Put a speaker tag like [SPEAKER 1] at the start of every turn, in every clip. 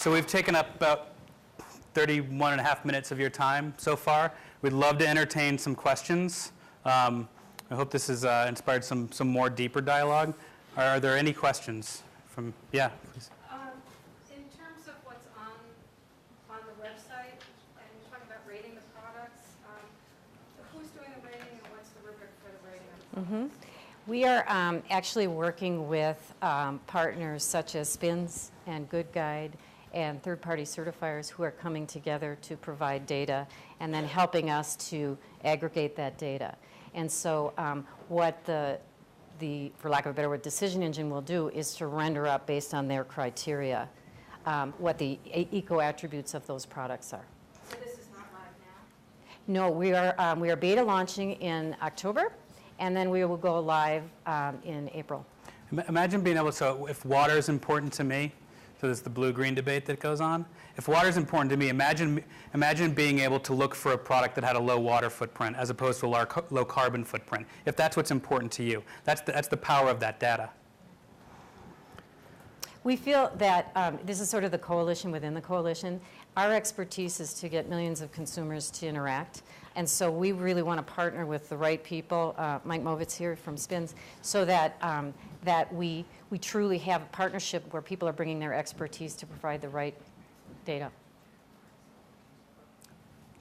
[SPEAKER 1] So we've taken up about 31 and a half minutes of your time so far. We'd love to entertain some questions. I hope this has inspired some more deeper dialogue. Are there any questions from, yeah, please.
[SPEAKER 2] In terms of what's on the website, and you're talking about rating the products, who's doing the rating and what's the rubric for the rating of the products?
[SPEAKER 3] We are actually working with partners such as Spins and Good Guide and third-party certifiers who are coming together to provide data and then helping us to aggregate that data. And so what the, for lack of a better word, decision engine will do is to render up based on their criteria what the eco-attributes of those products are.
[SPEAKER 2] So this is not live now?
[SPEAKER 3] No, we are beta launching in October, and then we will go live in April.
[SPEAKER 1] Imagine being able to, so if water is important to me, so there's the blue-green debate that goes on. If water is important to me, imagine being able to look for a product that had a low water footprint as opposed to a low carbon footprint, if that's what's important to you. That's the power of that data.
[SPEAKER 3] We feel that this is sort of the coalition within the coalition. Our expertise is to get millions of consumers to interact. And so we really want to partner with the right people, Mike Movitz here from Spins, so that, that we truly have a partnership where people are bringing their expertise to provide the right data.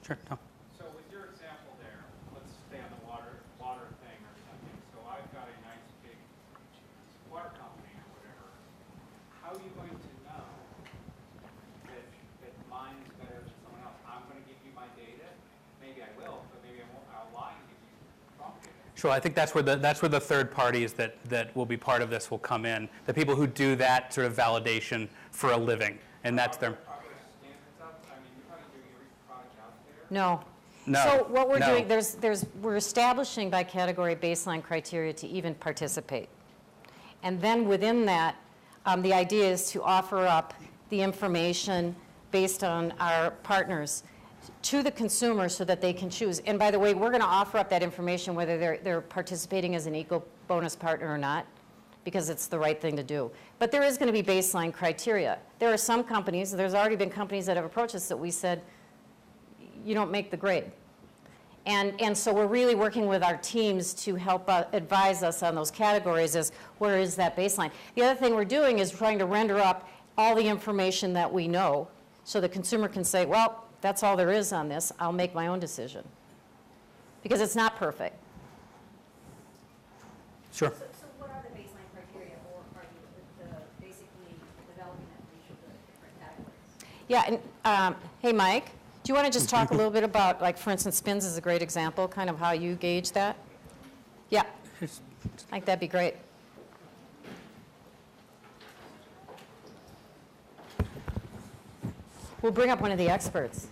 [SPEAKER 1] Sure. No.
[SPEAKER 4] So with your example there, let's stay on the water thing or something. So I've got a nice big water company or whatever. How are you going to know that mine's better than someone else? I'm going to give you my data. Maybe I will, but maybe I won't. I'll lie and give you wrong data.
[SPEAKER 1] Sure, I think that's where the third parties that will be part of this will come in. The people who do that sort of validation for a living, and that's their.
[SPEAKER 3] No.
[SPEAKER 1] No.
[SPEAKER 3] So what we're
[SPEAKER 1] No.
[SPEAKER 3] doing, we're establishing by category baseline criteria to even participate. And then within that, the idea is to offer up the information based on our partners to the consumer so that they can choose. And by the way, we're going to offer up that information whether they're participating as an EcoBonus partner or not, because it's the right thing to do. But there is going to be baseline criteria. There are some companies, there's already been companies that have approached us that we said, you don't make the grade. And so we're really working with our teams to help advise us on those categories as where is that baseline. The other thing we're doing is trying to render up all the information that we know so the consumer can say, well, that's all there is on this. I'll make my own decision. Because it's not perfect.
[SPEAKER 1] Sure.
[SPEAKER 2] So what are the baseline criteria, or are you basically developing that for each of the different categories?
[SPEAKER 3] Yeah, and hey, Mike, do you want to just talk a little bit about, like, for instance, Spins is a great example, kind of how you gauge that? Yeah, I think that'd be great. We'll bring up one of the experts.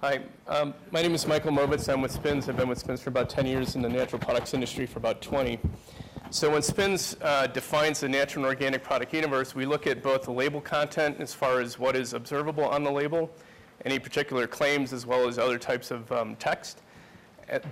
[SPEAKER 5] Hi, my name is Michael Movitz. I'm with Spins. I've been with Spins for about 10 years, in the natural products industry for about 20. So when Spins defines the natural and organic product universe, we look at both the label content as far as what is observable on the label, any particular claims, as well as other types of text.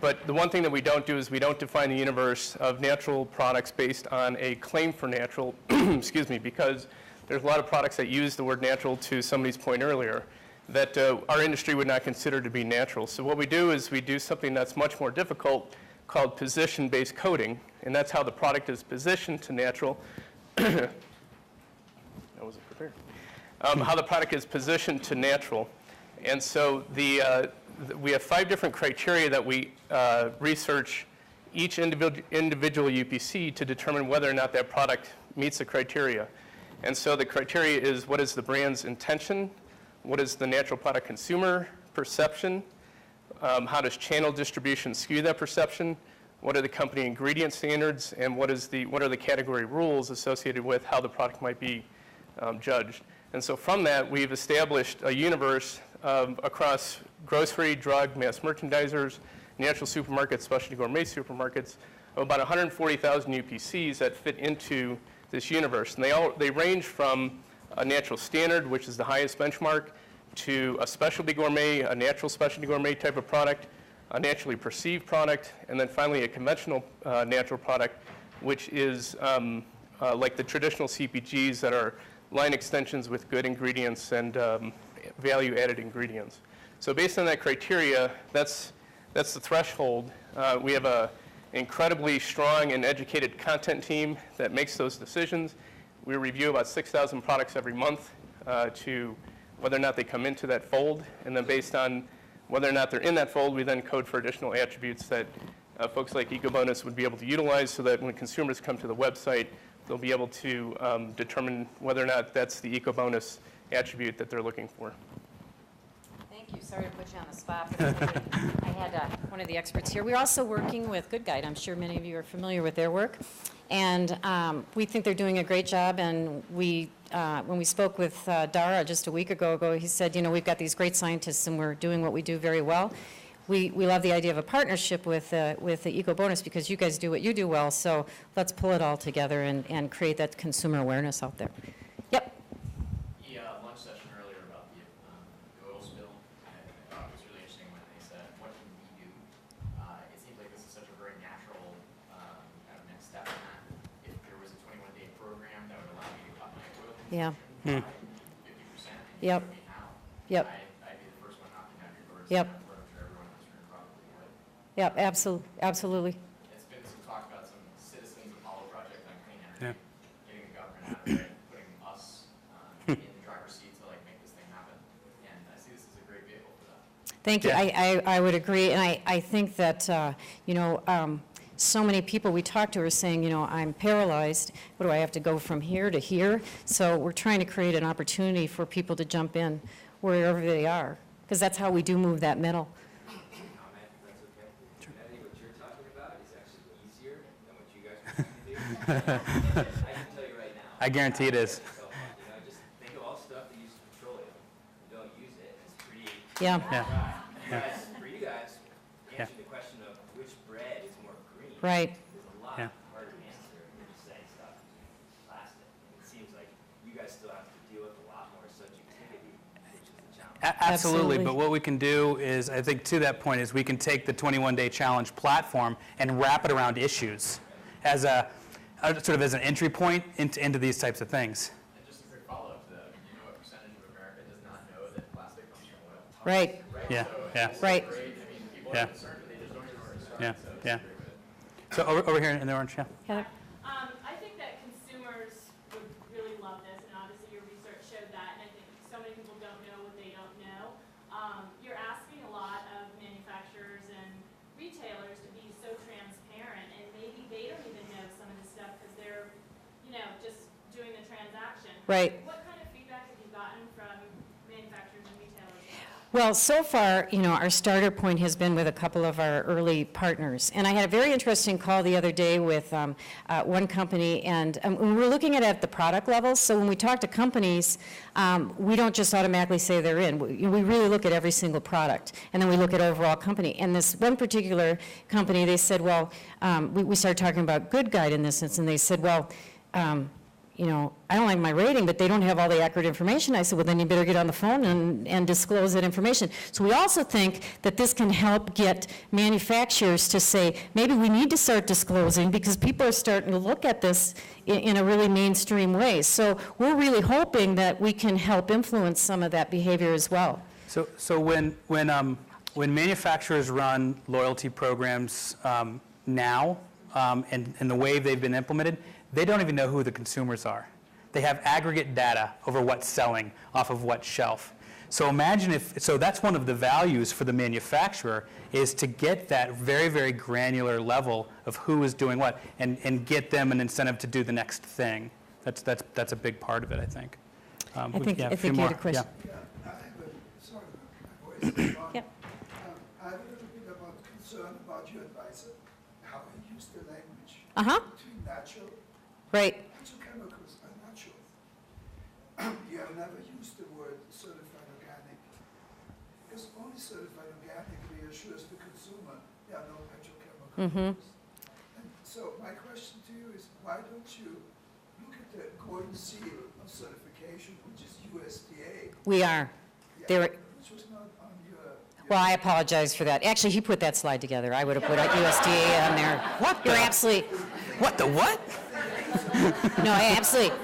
[SPEAKER 5] But the one thing that we don't do is we don't define the universe of natural products based on a claim for natural, excuse me, because there's a lot of products that use the word natural, to somebody's point earlier, that our industry would not consider to be natural. So what we do is we do something that's much more difficult called position-based coding, and that's how the product is positioned to natural. I wasn't prepared. How the product is positioned to natural. And so we have 5 different criteria that we research each individual UPC to determine whether or not that product meets the criteria. And so the criteria is, what is the brand's intention? What is the natural product consumer perception? How does channel distribution skew that perception? What are the company ingredient standards? And what are the category rules associated with how the product might be judged? And so from that, we've established a universe across grocery, drug, mass merchandisers, natural supermarkets, specialty gourmet supermarkets, of about 140,000 UPCs that fit into this universe. And they range from a natural standard, which is the highest benchmark, to a specialty gourmet, a natural specialty gourmet type of product, a naturally perceived product, and then finally a conventional natural product, which is like the traditional CPGs that are line extensions with good ingredients and value-added ingredients. So based on that criteria, that's the threshold. We have an incredibly strong and educated content team that makes those decisions. We review about 6,000 products every month to whether or not they come into that fold, and then based on whether or not they're in that fold, we then code for additional attributes that folks like EcoBonus would be able to utilize so that when consumers come to the website, they'll be able to determine whether or not that's the EcoBonus attribute that they're looking for.
[SPEAKER 3] Thank you. Sorry to put you on the spot, but I had one of the experts here. We're also working with Good Guide. I'm sure many of you are familiar with their work. And we think they're doing a great job. And we, when we spoke with Dara just a week ago, he said, you know, we've got these great scientists and we're doing what we do very well. We love the idea of a partnership with the EcoBonus because you guys do what you do well. So let's pull it all together and create that consumer awareness out there. Yep.
[SPEAKER 6] Lunch session earlier about the oil spill. I thought it was really interesting when they said, what can we do? It seems like this is such a very natural kind of next step in that. If there was a 21-day program that would allow me to cut my oil consumption by 50% and you
[SPEAKER 3] Yep.
[SPEAKER 6] showed me how,
[SPEAKER 3] Yep.
[SPEAKER 6] I'd be the first one knocking down your doors.
[SPEAKER 3] Yep.
[SPEAKER 6] And I'm sure everyone in this room probably would.
[SPEAKER 3] Yep, absolutely.
[SPEAKER 6] It's been some talk about some Citizens Apollo project on clean energy,
[SPEAKER 1] Yeah.
[SPEAKER 6] getting the government out of it, putting us in the driver's seat to like make this thing happen. And I see this as a great vehicle for that.
[SPEAKER 3] Thank you.
[SPEAKER 1] Yeah.
[SPEAKER 3] I would agree. And I think that, you know, so many people we talk to are saying, you know, I'm paralyzed. What do I have to go from here to here? So we're trying to create an opportunity for people to jump in wherever they are, because that's how we do move that middle.
[SPEAKER 7] Comment, that's okay. I think what you're talking about is actually easier than what you guys are trying to do. I can tell you right now.
[SPEAKER 1] I guarantee it is.
[SPEAKER 7] You know, just think of all stuff that uses petroleum. You don't use it, it's pretty
[SPEAKER 3] Yeah.
[SPEAKER 1] Yeah.
[SPEAKER 7] dry.
[SPEAKER 1] Yeah.
[SPEAKER 7] For you guys,
[SPEAKER 1] Yeah.
[SPEAKER 7] answering the question of which bread is more green.
[SPEAKER 3] Right.
[SPEAKER 7] Is a lot
[SPEAKER 1] Yeah.
[SPEAKER 7] harder to answer than just saying stuff is plastic. And it seems like you guys still have to deal with a lot more subjectivity, which is the challenge.
[SPEAKER 1] Absolutely,
[SPEAKER 3] Absolutely.
[SPEAKER 1] but what we can do is, I think to that point, is we can take the 21-day challenge platform and wrap it around issues as sort of as an entry point into these types of things.
[SPEAKER 6] And just a quick follow-up to that, do you know what percentage of America does not know that plastic comes from oil?
[SPEAKER 3] Right.
[SPEAKER 1] Yeah, yeah,
[SPEAKER 3] Right.
[SPEAKER 6] Great, I mean, people
[SPEAKER 1] Yeah.
[SPEAKER 6] are concerned, but they just don't know where to start.
[SPEAKER 1] yeah,
[SPEAKER 6] So it's
[SPEAKER 1] yeah.
[SPEAKER 6] great with it.
[SPEAKER 1] So over here in the orange, yeah.
[SPEAKER 3] Heather?
[SPEAKER 8] I think that consumers would really love this, and obviously your research showed that, and I think so many people don't know what they don't know. You're asking a lot of manufacturers and retailers to be so transparent, and maybe they don't even know some of this stuff because they're, you know, just doing the transaction.
[SPEAKER 3] Right.
[SPEAKER 8] What kind of feedback have you gotten from manufacturers and retailers?
[SPEAKER 3] Well, so far, you know, our starter point has been with a couple of our early partners. And I had a very interesting call the other day with one company, and we were looking at it at the product level. So when we talk to companies, we don't just automatically say they're in. We really look at every single product, and then we look at overall company. And this one particular company, they said, well, we started talking about Good Guide in this instance, and they said, well, you know, I don't like my rating, but they don't have all the accurate information. I said, well, then you better get on the phone and disclose that information. So we also think that this can help get manufacturers to say, maybe we need to start disclosing because people are starting to look at this in a really mainstream way. So we're really hoping that we can help influence some of that behavior as well.
[SPEAKER 1] So when manufacturers run loyalty programs now, and the way they've been implemented, they don't even know who the consumers are. They have aggregate data over what's selling off of what shelf. So imagine so that's one of the values for the manufacturer is to get that very, very granular level of who is doing what and get them an incentive to do the next thing. That's a big part of it, I think.
[SPEAKER 3] I think you had a question.
[SPEAKER 9] Yeah, I have sorry, my voice is gone.
[SPEAKER 3] Yep.
[SPEAKER 9] I have a little bit about concern about your advisor, how he used the language
[SPEAKER 3] Uh-huh.
[SPEAKER 9] between natural.
[SPEAKER 3] Right.
[SPEAKER 9] Natural chemicals are natural. You have never used the word certified organic. Because only certified organic reassures the consumer there are no petrochemical
[SPEAKER 3] Mm-hmm.
[SPEAKER 9] used. And so my question to you is, why don't you look at the golden seal of certification, which is USDA?
[SPEAKER 3] We are.
[SPEAKER 9] Yeah,
[SPEAKER 3] They were,
[SPEAKER 9] which was not on your
[SPEAKER 3] well, I apologize for that. Actually, he put that slide together. I would have put USDA on there.
[SPEAKER 1] What
[SPEAKER 3] You're
[SPEAKER 1] the-
[SPEAKER 3] absolutely,
[SPEAKER 1] What the what?
[SPEAKER 9] So
[SPEAKER 3] No, absolutely.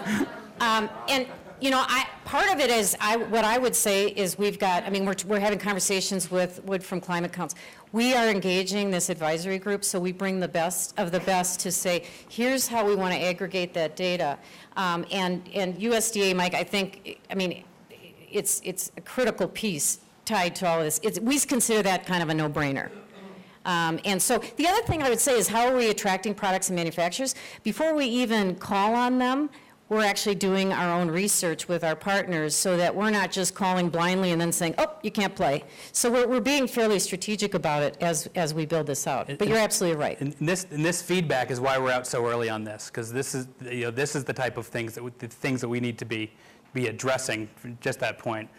[SPEAKER 3] And, you know, part of it is, what I would say is we've got, I mean, we're having conversations with Wood from Climate Council. We are engaging this advisory group, so we bring the best of the best to say, here's how we want to aggregate that data. And USDA, Mike, I think, I mean, it's a critical piece tied to all of this. We consider that kind of a no-brainer. And so the other thing I would say is, how are we attracting products and manufacturers? Before we even call on them, we're actually doing our own research with our partners so that we're not just calling blindly and then saying, oh, you can't play. So we're being fairly strategic about it as we build this out. But you're absolutely right.
[SPEAKER 1] And this feedback is why we're out so early on this, because this is, you know, this is the type of things that we need to be addressing from just that point.